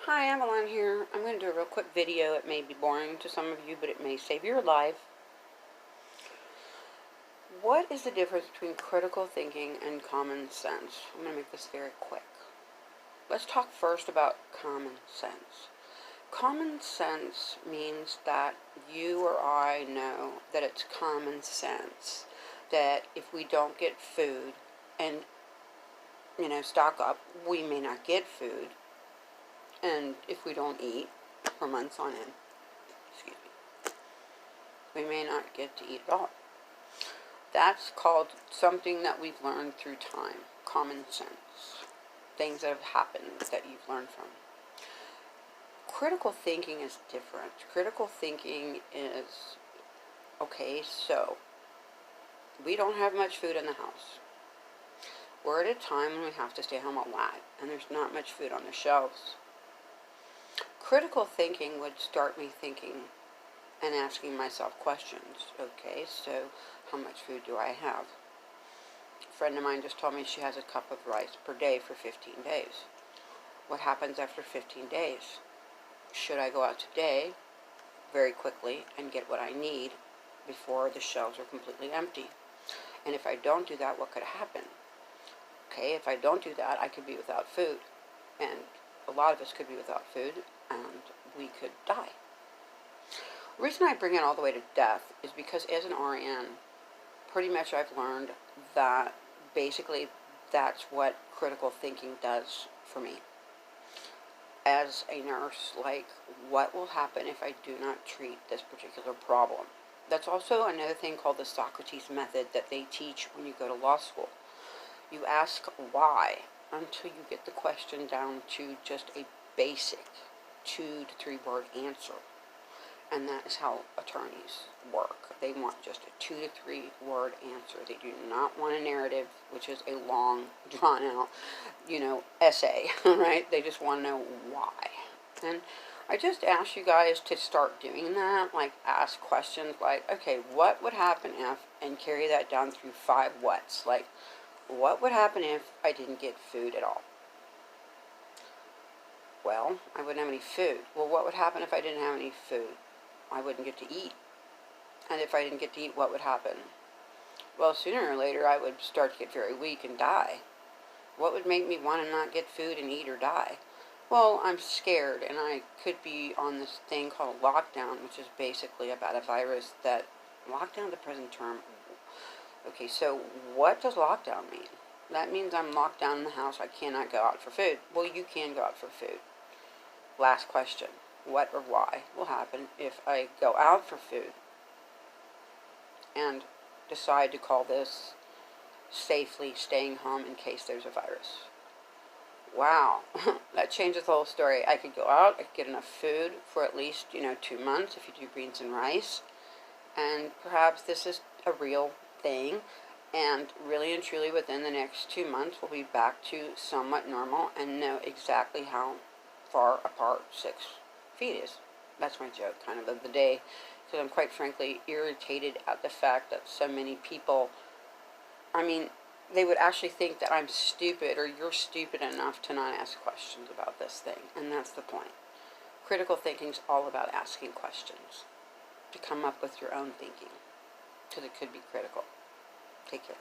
Hi, Evelyn here. I'm going to do a real quick video. It may be boring to some of you, but it may save your life. What is the difference between critical thinking and common sense? I'm going to make this very quick. Let's talk first about common sense. Common sense means that you or I know that it's common sense that if we don't get food and, stock up, we may not get food. And if we don't eat for months on end, we may not get to eat at all. That's called something that we've learned through time, common sense, things that have happened that you've learned from. Critical thinking is different. Critical thinking is, okay, so we don't have much food in the house. We're at a time when we have to stay home a lot, and there's not much food on the shelves. Critical thinking would start me thinking and asking myself questions. Okay, so how much food do I have? A friend of mine just told me she has a cup of rice per day for 15 days. What happens after 15 days? Should I go out today very quickly and get what I need before the shelves are completely empty? And if I don't do that, what could happen? Okay, if I don't do that, I could be without food. And a lot of us could be without food, and we could die. The reason I bring it all the way to death is because as an RN, pretty much I've learned that basically that's what critical thinking does for me. As a nurse, like, what will happen if I do not treat this particular problem? That's also another thing called the Socrates method that they teach when you go to law school. You ask why until you get the question down to just a basic 2 to 3 word answer. And that is how attorneys work. They want just a 2 to 3 word answer. They do not want a narrative, which is a long, drawn out, essay, right? They just want to know why. And I just ask you guys to start doing that, like ask questions like, okay, what would happen if, and carry that down through 5 whats, like, what would happen if I didn't get food at all? Well, I wouldn't have any food. Well, what would happen if I didn't have any food? I wouldn't get to eat. And if I didn't get to eat, what would happen? Well, sooner or later, I would start to get very weak and die. What would make me want to not get food and eat or die? Well, I'm scared, and I could be on this thing called lockdown, which is basically about a virus that... Lockdown, the present term. Okay, so what does lockdown mean? That means I'm locked down in the house. I cannot go out for food. Well, you can go out for food. Last question. What or why will happen if I go out for food and decide to call this safely staying home in case there's a virus? Wow, that changes the whole story. I could go out, I could get enough food for at least, 2 months if you do beans and rice. And perhaps this is a real thing. And really and truly within the next 2 months, we'll be back to somewhat normal and know exactly how far apart 6 feet is. That's my joke kind of the day, because I'm quite frankly irritated at the fact that so many people, they would actually think that I'm stupid or you're stupid enough to not ask questions about this thing. And that's the point. Critical thinking is all about asking questions to come up with your own thinking, because it could be critical. Take care.